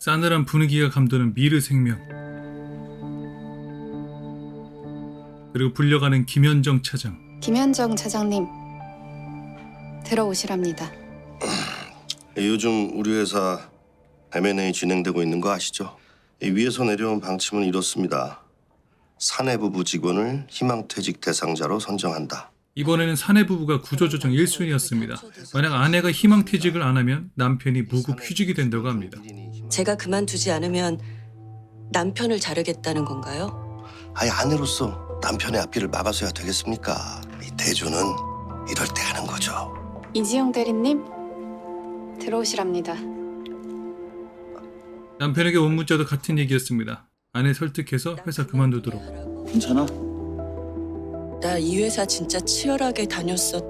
싸늘한 분위기가 감도는 미르 생명. 그리고 불려가는 김현정 차장. 김현정 차장님, 들어오시랍니다. 요즘 우리 회사 M&A 진행되고 있는 거 아시죠? 이 위에서 내려온 방침은 이렇습니다. 사내부부 직원을 희망퇴직 대상자로 선정한다. 이번에는 사내 부부가 구조조정 1순위였습니다. 만약 아내가 희망퇴직을 안 하면 남편이 무급 휴직이 된다고 합니다. 제가 그만두지 않으면 남편을 자르겠다는 건가요? 아예 아내로서 남편의 앞길을 막아서야 되겠습니까? 이 대조는 이럴 때 하는 거죠. 이지영 대리님, 들어오시랍니다. 남편에게 온 문자도 같은 얘기였습니다. 아내 설득해서 회사 그만두도록. 괜찮아? 나 이 회사 진짜 치열하게 다녔어.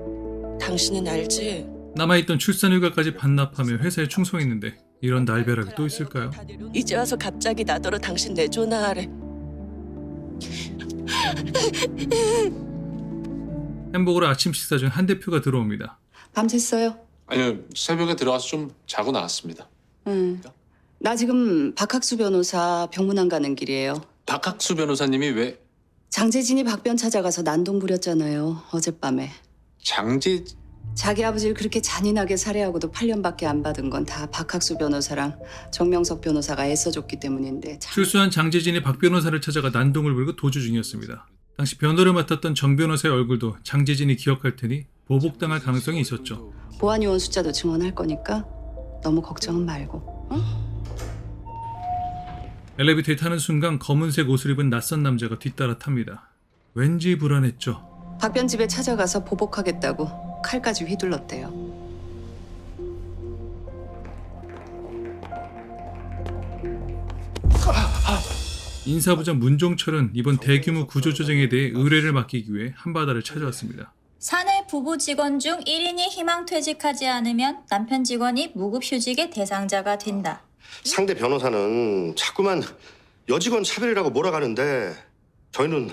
당신은 알지? 남아있던 출산휴가까지 반납하며 회사에 충성했는데 이런 날벼락이 또 있을까요? 이제 와서 갑자기 나더러 당신 내조나 하래. 햄버거를 아침 식사 중 한 대표가 들어옵니다. 밤샜어요? 아니요, 새벽에 들어가서 좀 자고 나왔습니다. 나 지금 박학수 변호사 병문안 가는 길이에요. 박학수 변호사님이 왜 장재진이 박변 찾아가서 난동 부렸잖아요, 어젯밤에. 장재... 자기 아버지를 그렇게 잔인하게 살해하고도 8년밖에 안 받은 건 다 박학수 변호사랑 정명석 변호사가 애써줬기 때문인데 참... 출소한 장재진이 박 변호사를 찾아가 난동을 부리고 도주 중이었습니다. 당시 변호를 맡았던 정 변호사의 얼굴도 장재진이 기억할 테니 보복당할 가능성이 있었죠. 보안요원 숫자도 증언할 거니까 너무 걱정은 말고. 엘리베이터에 타는 순간 검은색 옷을 입은 낯선 남자가 뒤따라 탑니다. 왠지 불안했죠. 박변 집에 찾아가서 보복하겠다고 칼까지 휘둘렀대요. 인사부장 문종철은 이번 대규모 구조조정에 대해 의뢰를 맡기기 위해 한바다를 찾아왔습니다. 사내 부부 직원 중 1인이 희망퇴직하지 않으면 남편 직원이 무급휴직의 대상자가 된다. 상대 변호사는 자꾸만 여직원 차별이라고 몰아가는데 저희는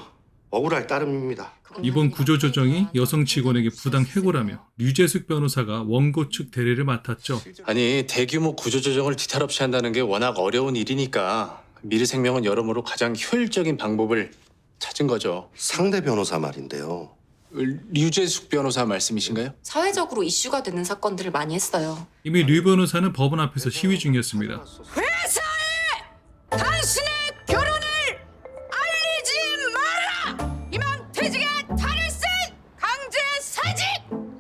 억울할 따름입니다. 이번 구조조정이 여성 직원에게 부당 해고라며 류재숙 변호사가 원고 측 대리를 맡았죠. 아니, 대규모 구조조정을 뒤탈 없이 한다는 게 워낙 어려운 일이니까 미르생명은 여러모로 가장 효율적인 방법을 찾은 거죠. 상대 변호사 말인데요. 류재숙 변호사 말씀이신가요? 사회적으로 이슈가 되는 사건들을 많이 했어요. 이미 류 변호사는 법원 앞에서 시위 중이었습니다. 당신의 결혼을 알리지 말아라! 희망퇴직의 탈일생 강제사직!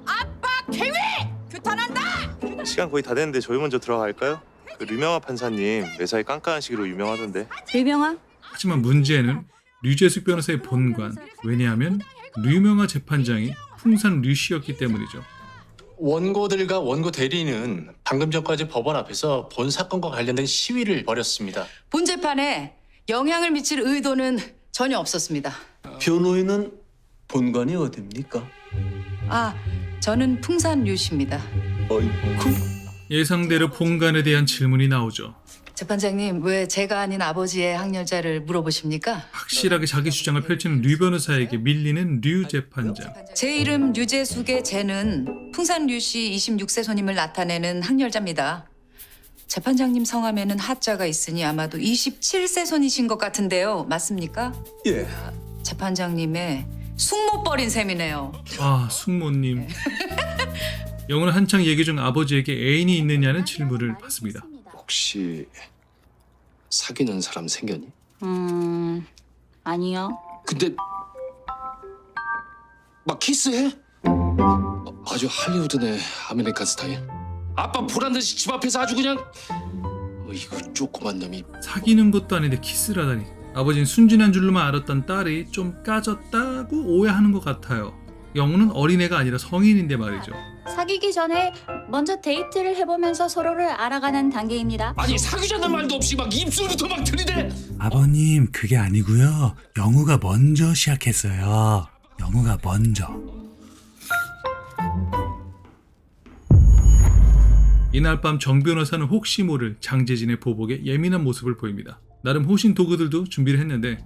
압박 계획! 규탄한다! 시간 거의 다 됐는데 저희 먼저 들어갈까요? 그 류명화 판사님 매사에 깐깐하시기로 유명하던데. 류명아? 하지만 문제는 류재숙 변호사의 본관. 왜냐하면 류명화 재판장이 풍산 류 씨였기 때문이죠. 원고들과 원고 대리인은 방금 전까지 법원 앞에서 본 사건과 관련된 시위를 벌였습니다. 본 재판에 영향을 미칠 의도는 전혀 없었습니다. 변호인은 본관이 어딥니까? 아, 저는 풍산 류씨입니다. 어이쿠. 예상대로 본관에 대한 질문이 나오죠. 재판장님, 왜 제가 아닌 아버지의 학렬자를 물어보십니까? 확실하게 자기 주장을 펼치는 류 변호사에게 밀리는 류 재판장. 제 이름 류재숙의 재는 풍산 류씨 26세 손님을 나타내는 학렬자입니다. 재판장님 성함에는 하자가 있으니 아마도 27세 손이신 것 같은데요. 맞습니까? 예. 재판장님의 숙모 뻘인 셈이네요. 아, 숙모님. 영훈은 한창 얘기 중 아버지에게 애인이 있느냐는 질문을 받습니다. 혹시 사귀는 사람 생겼니? 아니요. 근데 막 키스해? 아주 할리우드네, 아메리칸 스타일. 아빠 보란 듯이 집 앞에서 아주 그냥 이거 조그만 놈이. 사귀는 것도 아닌데 키스를 하다니. 아버지는 순진한 줄로만 알았던 딸이 좀 까졌다고 오해하는 것 같아요. 영훈은 어린애가 아니라 성인인데 말이죠. 사귀기 전에 먼저 데이트를 해보면서 서로를 알아가는 단계입니다. 아니, 사귀자는 말도 없이 막 입술부터 막 들이대. 아버님, 그게 아니고요. 영우가 먼저 시작했어요. 영우가 먼저. 이날 밤 정 변호사는 혹시 모를 장재진의 보복에 예민한 모습을 보입니다. 나름 호신 도구들도 준비를 했는데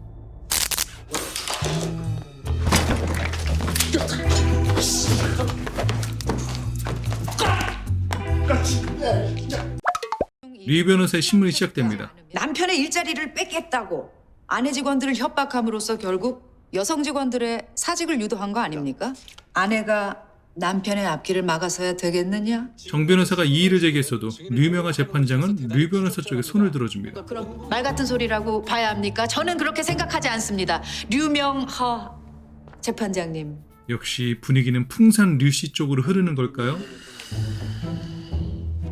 류 변호사의 신문이 시작됩니다. 남편의 일자리를 뺏겠다고 아내 직원들을 협박함으로써 결국 여성 직원들의 사직을 유도한 거 아닙니까? 아내가 남편의 앞길을 막아서야 되겠느냐? 정 변호사가 이의를 제기했어도 류명아 재판장은 류 변호사 쪽에 손을 들어줍니다. 그럼 말 같은 소리라고 봐야 합니까? 저는 그렇게 생각하지 않습니다. 류명하 재판장님. 역시 분위기는 풍산 류씨 쪽으로 흐르는 걸까요?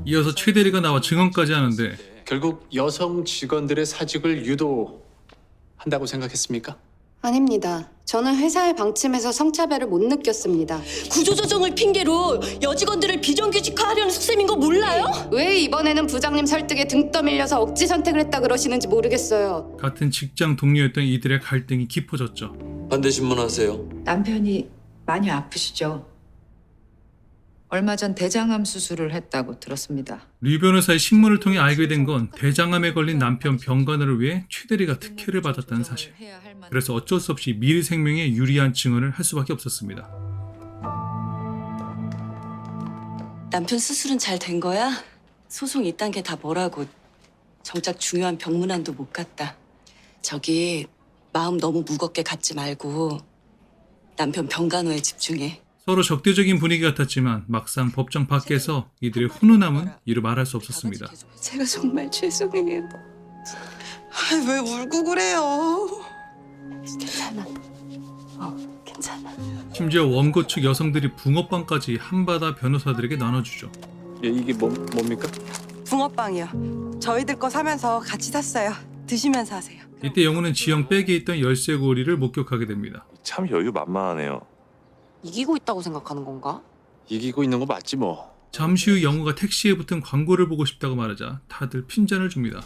이어서 최 대리가 나와 증언까지 하는데 결국 여성 직원들의 사직을 유도한다고 생각했습니까? 아닙니다. 저는 회사의 방침에서 성차별을 못 느꼈습니다. 구조조정을 핑계로 여직원들을 비정규직화하려는 속셈인 거 몰라요? 왜 이번에는 부장님 설득에 등 떠밀려서 억지 선택을 했다 그러시는지 모르겠어요. 같은 직장 동료였던 이들의 갈등이 깊어졌죠. 반대 신문하세요. 남편이 많이 아프시죠? 얼마 전 대장암 수술을 했다고 들었습니다. 류 변호사의 신문을 통해 알게 된 건 대장암에 걸린 남편 병간호를 위해 최 대리가 특혜를 받았다는 사실. 그래서 어쩔 수 없이 미르생명에 유리한 증언을 할 수밖에 없었습니다. 남편 수술은 잘 된 거야? 소송 이딴 게 다 뭐라고. 정작 중요한 병문안도 못 갔다. 저기 마음 너무 무겁게 갖지 말고 남편 병간호에 집중해. 서로 적대적인 분위기 같았지만 막상 법정 밖에서 이들의 훈훈함은 이루 말할 수 없었습니다. 제가 정말 죄송해요. 왜 울고 그래요? 괜찮아. 괜찮아. 심지어 원고 측 여성들이 붕어빵까지 한바다 변호사들에게 나눠주죠. 이게 뭡니까? 붕어빵이요. 저희들 거 사면서 같이 샀어요. 드시면서 하세요. 이때 영우는 지영 백에 있던 열쇠고리를 목격하게 됩니다. 참 여유 만만하네요. 이기고 있다고 생각하는 건가? 이기고 있는 거 맞지 뭐. 잠시 후 영우가 택시에 붙은 광고를 보고 싶다고 말하자 다들 핀잔을 줍니다.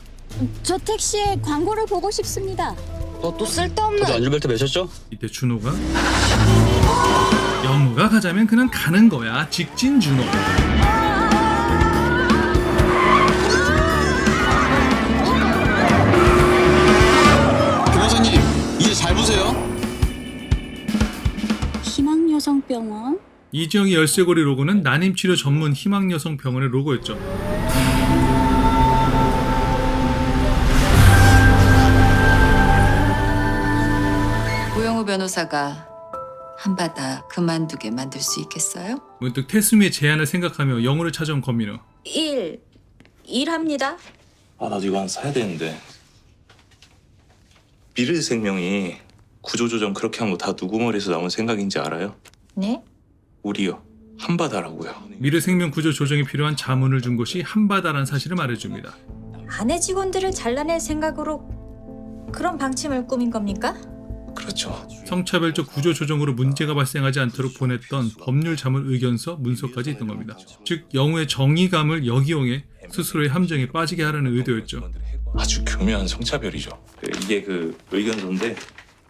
저 택시에 광고를 보고 싶습니다. 너 또 쓸데없는. 안전벨트 매셨죠? 이때 준호가 영우가 가자면 그냥 가는 거야. 직진 준호. 변호사님 이제 잘 보세요. 희망여성병원? 이지영의 열쇠고리 로고는 난임치료 전문 희망여성병원의 로고였죠. 고영우 변호사가 한바다 그만두게 만들 수 있겠어요? 문득 태수미의 제안을 생각하며 영우를 찾아온 권민우. 일합니다. 아 나도 이거 하나 사야 되는데. 미르생명이 구조조정 그렇게 한 거 다 누구 머리에서 나온 생각인지 알아요? 네? 우리요. 한바다라고요. 미르생명 구조 조정이 필요한 자문을 준 곳이 한바다라는 사실을 말해줍니다. 아내 직원들을 잘라낼 생각으로 그런 방침을 꾸민 겁니까? 그렇죠. 성차별적 구조 조정으로 문제가 발생하지 않도록 보냈던 법률 자문 의견서 문서까지 있던 겁니다. 즉 영우의 정의감을 역이용해 스스로의 함정에 빠지게 하려는 의도였죠. 아주 교묘한 성차별이죠. 이게 그 의견서인데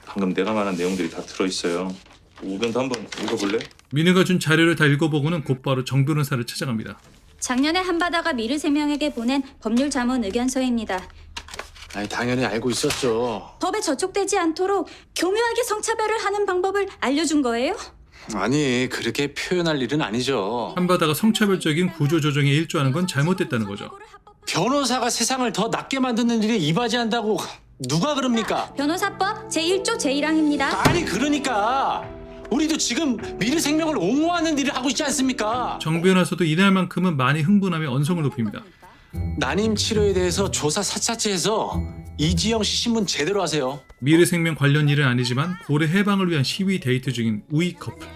방금 내가 말한 내용들이 다 들어있어요. 의견도 한번 읽어볼래? 민우가 준 자료를 다 읽어보고는 곧바로 정 변호사를 찾아갑니다. 작년에 한바다가 미르생명에게 보낸 법률 자문 의견서입니다. 아니 당연히 알고 있었죠. 법에 저촉되지 않도록 교묘하게 성차별을 하는 방법을 알려준 거예요? 아니 그렇게 표현할 일은 아니죠. 한바다가 성차별적인 구조 조정에 일조하는 건 잘못됐다는 거죠. 변호사가 세상을 더 낫게 만드는 일에 이바지한다고 누가 그럽니까? 변호사법 제1조 제1항입니다. 아니 그러니까 우리도 지금 미르생명을 옹호하는 일을 하고 있지 않습니까? 정 변호사도 이날만큼은 많이 흥분하며 언성을 높입니다. 난임 치료에 대해서 조사 사차치해서 이지영 씨 신문 제대로 하세요. 미르생명 관련 일은 아니지만 고래 해방을 위한 시위 데이트 중인 우이 커플.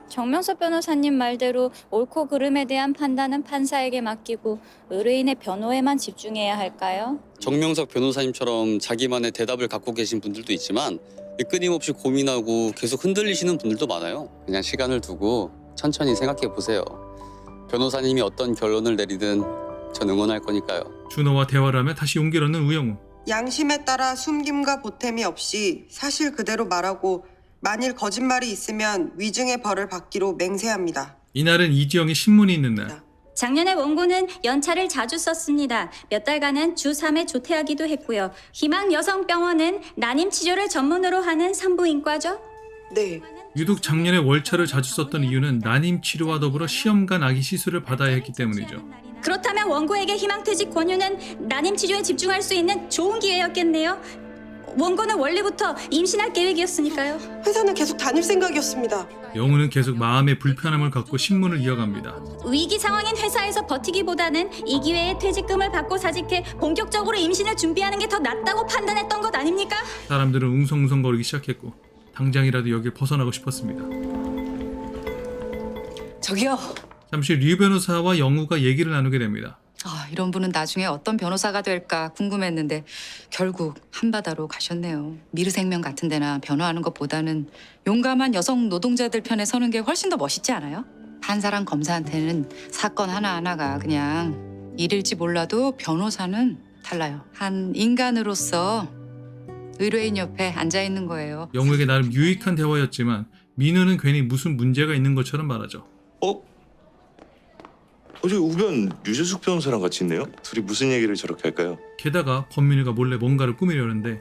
정명섭 변호사님 말대로 옳고 그름에 대한 판단은 판사에게 맡기고 의뢰인의 변호에만 집중해야 할까요? 정명석 변호사님처럼 자기만의 대답을 갖고 계신 분들도 있지만 끊임없이 고민하고 계속 흔들리시는 분들도 많아요. 그냥 시간을 두고 천천히 생각해 보세요. 변호사님이 어떤 결론을 내리든 전 응원할 거니까요. 준호와 대화를 하며 다시 용기를 얻는 우영우. 양심에 따라 숨김과 보탬이 없이 사실 그대로 말하고 만일 거짓말이 있으면 위증의 벌을 받기로 맹세합니다. 이날은 이지영의 신문이 있는 날. 작년에 원고는 연차를 자주 썼습니다. 몇 달간은 주 3회 조퇴하기도 했고요. 희망여성병원은 난임 치료를 전문으로 하는 산부인과죠? 네. 유독 작년에 월차를 자주 썼던 이유는 난임 치료와 더불어 시험관 아기 시술을 받아야 했기 때문이죠. 그렇다면 원고에게 희망퇴직 권유는 난임 치료에 집중할 수 있는 좋은 기회였겠네요. 원고는 원래부터 임신할 계획이었으니까요. 회사는 계속 다닐 생각이었습니다. 영우는 계속 마음의 불편함을 갖고 신문을 이어갑니다. 위기 상황인 회사에서 버티기보다는 이 기회에 퇴직금을 받고 사직해 본격적으로 임신을 준비하는 게 더 낫다고 판단했던 것 아닙니까? 사람들은 웅성웅성거리기 시작했고 당장이라도 여길 벗어나고 싶었습니다. 저기요. 잠시 류 변호사와 영우가 얘기를 나누게 됩니다. 이런 분은 나중에 어떤 변호사가 될까 궁금했는데 결국 한바다로 가셨네요. 미르생명 같은 데나 변호하는 것보다는 용감한 여성 노동자들 편에 서는 게 훨씬 더 멋있지 않아요? 판사랑 검사한테는 사건 하나하나가 그냥 일일지 몰라도 변호사는 달라요. 한 인간으로서 의뢰인 옆에 앉아 있는 거예요. 영우에게 나름 유익한 대화였지만 민우는 괜히 무슨 문제가 있는 것처럼 말하죠. 어제 우변 유재숙 변호사랑 같이 있네요. 둘이 무슨 얘기를 저렇게 할까요? 게다가 권민우가 몰래 뭔가를 꾸미려는데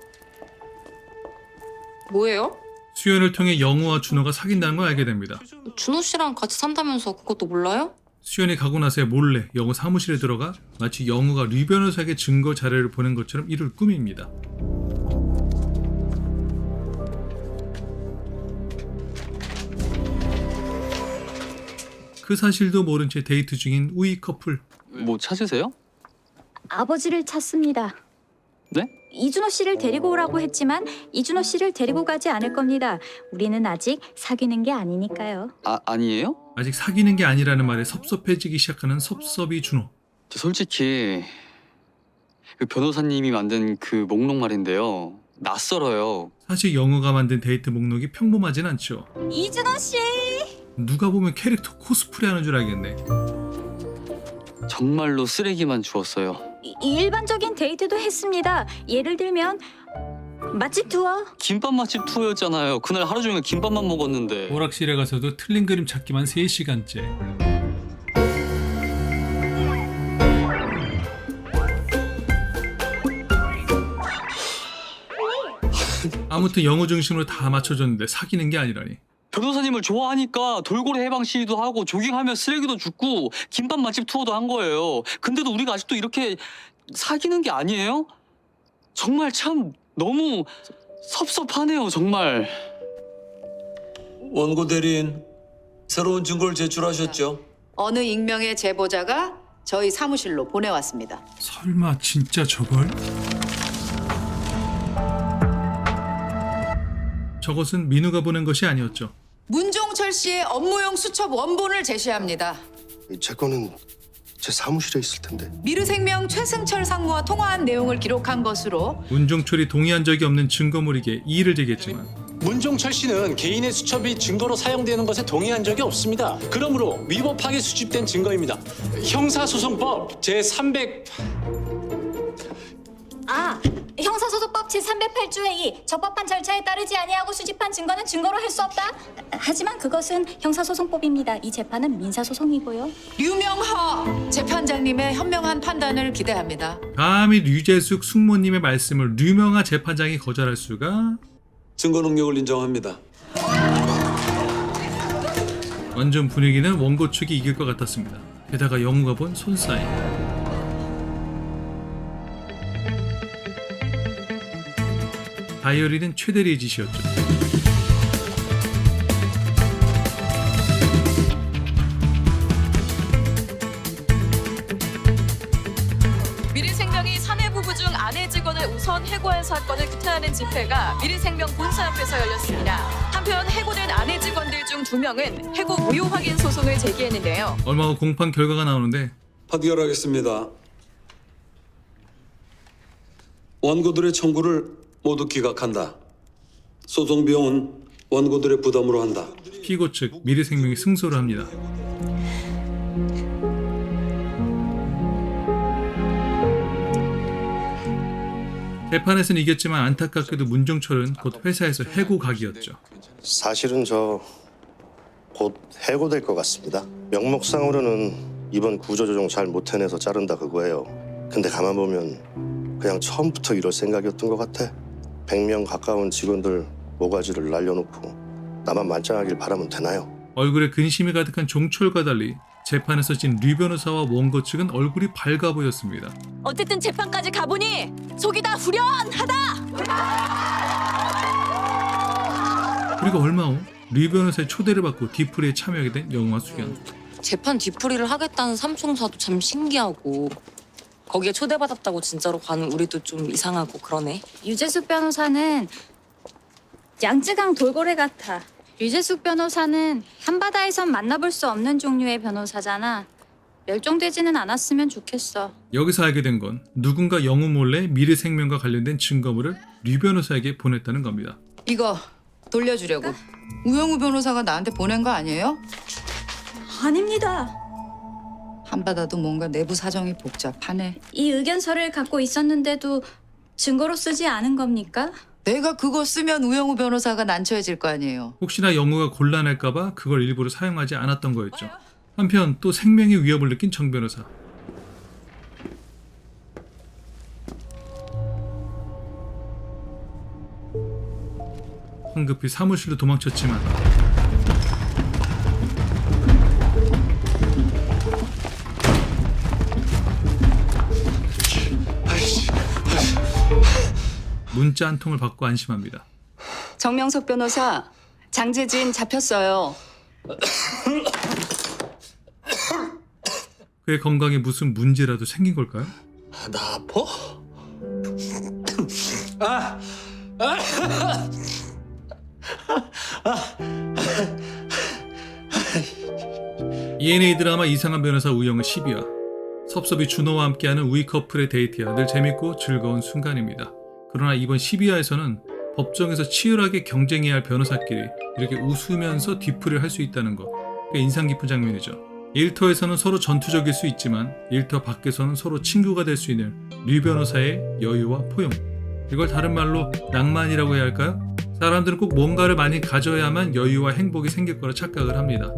뭐예요? 수연을 통해 영우와 준호가 사귄다는 걸 알게 됩니다. 준호 씨랑 같이 산다면서 그것도 몰라요? 수연이 가고 나서야 몰래 영우 사무실에 들어가 마치 영우가 류 변호사에게 증거 자료를 보낸 것처럼 이를 꾸밉니다. 그 사실도 모른 채 데이트 중인 우이 커플. 뭐 찾으세요? 아버지를 찾습니다. 네? 이준호 씨를 데리고 오라고 했지만 이준호 씨를 데리고 가지 않을 겁니다. 우리는 아직 사귀는 게 아니니까요. 아니에요? 아직 사귀는 게 아니라는 말에 섭섭해지기 시작하는 섭섭이 준호. 저 솔직히 그 변호사님이 만든 그 목록 말인데요. 낯설어요. 사실 영우가 만든 데이트 목록이 평범하진 않죠. 이준호 씨! 누가 보면 캐릭터 코스프레하는 줄 알겠네. 정말로 쓰레기만 주었어요. 일반적인 데이트도 했습니다. 예를 들면 맛집 투어. 김밥 맛집 투어였잖아요. 그날 하루 종일 김밥만 먹었는데. 오락실에 가서도 틀린 그림 찾기만 3시간째. 아무튼 영우 중심으로 다 맞춰줬는데 사귀는 게 아니라니. 변호사님을 좋아하니까 돌고래 해방 시위도 하고 조깅하며 쓰레기도 줍고 김밥 맛집 투어도 한 거예요. 근데도 우리가 아직도 이렇게 사귀는 게 아니에요? 정말 참 너무 섭섭하네요, 정말. 원고 대리인 새로운 증거를 제출하셨죠? 어느 익명의 제보자가 저희 사무실로 보내왔습니다. 설마 진짜 저걸? 저것은 민우가 보낸 것이 아니었죠. 문종철 씨의 업무용 수첩 원본을 제시합니다. 제 거는 제 사무실에 있을 텐데. 미르생명 최승철 상무와 통화한 내용을 기록한 것으로 문종철이 동의한 적이 없는 증거물이기에 이의를 제기했지만 문종철 씨는 개인의 수첩이 증거로 사용되는 것에 동의한 적이 없습니다. 그러므로 위법하게 수집된 증거입니다. 형사소송법 제300... 형사소송법 제308조의 2 적법한 절차에 따르지 아니하고 수집한 증거는 증거로 할 수 없다. 하지만 그것은 형사소송법입니다. 이 재판은 민사소송이고요. 류명하 재판장님의 현명한 판단을 기대합니다. 감히 류재숙 숙모님의 말씀을 류명하 재판장이 거절할 수가? 증거 능력을 인정합니다. 완전 분위기는 원고 측이 이길 것 같았습니다. 게다가 영우가 본 손사인. 다이어리는 최대리의 짓이었죠. 미르생명이 사내 부부 중 아내 직원을 우선 해고한 사건을 규탄하는 집회가 미르생명 본사 앞에서 열렸습니다. 한편 해고된 아내 직원들 중 2명은 해고 무효 확인 소송을 제기했는데요. 얼마 후 공판 결과가 나오는데 판결하겠습니다. 원고들의 청구를 모두 기각한다. 소송 비용은 원고들의 부담으로 한다. 피고 측 미래생명이 승소를 합니다. 재판에서는 이겼지만 안타깝게도 문종철은 곧 회사에서 해고각이었죠. 사실은 저 곧 해고될 것 같습니다. 명목상으로는 이번 구조조정 잘 못 해내서 자른다 그거예요. 근데 가만 보면 그냥 처음부터 이럴 생각이었던 것 같아. 100명 가까운 직원들 모가지를 날려놓고 나만 만장하길 바라면 되나요? 얼굴에 근심이 가득한 종철과 달리 재판에서 진 류 변호사와 원고 측은 얼굴이 밝아 보였습니다. 어쨌든 재판까지 가보니 속이 다 후련하다. 그리고 얼마 후 류 변호사의 초대를 받고 뒤풀이에 참여하게 된 영화 수연. 재판 뒤풀이를 하겠다는 삼총사도 참 신기하고 거기에 초대받았다고 진짜로 가는 우리도 좀 이상하고 그러네. 유재숙 변호사는 양쯔강 돌고래 같아. 유재숙 변호사는 한바다에선 만나볼 수 없는 종류의 변호사잖아. 멸종되지는 않았으면 좋겠어. 여기서 알게 된 건 누군가 영우 몰래 미래 생명과 관련된 증거물을 류 변호사에게 보냈다는 겁니다. 이거 돌려주려고. 우영우 변호사가 나한테 보낸 거 아니에요? 아닙니다. 한바다도 뭔가 내부 사정이 복잡하네. 이 의견서를 갖고 있었는데도 증거로 쓰지 않은 겁니까? 내가 그거 쓰면 우영우 변호사가 난처해질 거 아니에요. 혹시나 영우가 곤란할까봐 그걸 일부러 사용하지 않았던 거였죠. 한편 또 생명의 위협을 느낀 정 변호사. 황급히 사무실로 도망쳤지만 문자 한 통을 받고 안심합니다. 정명석 변호사, 장재진 잡혔어요. 그의 건강에 무슨 문제라도 생긴 걸까요? 나 아파? ENA 드라마 이상한 변호사 우영의 12화. 섭섭이 준호와 함께하는 우이 커플의 데이트야 늘 재밌고 즐거운 순간입니다. 그러나 이번 12화에서는 법정에서 치열하게 경쟁해야 할 변호사끼리 이렇게 웃으면서 뒤풀이를 할 수 있다는 것, 꽤 인상 깊은 장면이죠. 일터에서는 서로 전투적일 수 있지만 일터 밖에서는 서로 친구가 될 수 있는 류 변호사의 여유와 포용, 이걸 다른 말로 낭만이라고 해야 할까요? 사람들은 꼭 뭔가를 많이 가져야만 여유와 행복이 생길 거라 착각을 합니다.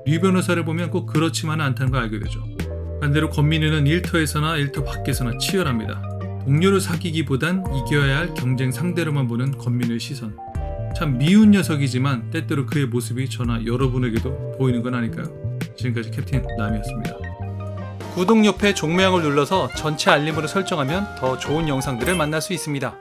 류 변호사를 보면 꼭 그렇지만은 않다는 걸 알게 되죠. 반대로 권민우는 일터에서나 일터 밖에서나 치열합니다. 동료를 사귀기보단 이겨야 할 경쟁 상대로만 보는 권민우의 시선. 참 미운 녀석이지만 때때로 그의 모습이 저나 여러분에게도 보이는 건 아닐까요? 지금까지 캡틴 남이었습니다. 구독 옆에 종모양을 눌러서 전체 알림으로 설정하면 더 좋은 영상들을 만날 수 있습니다.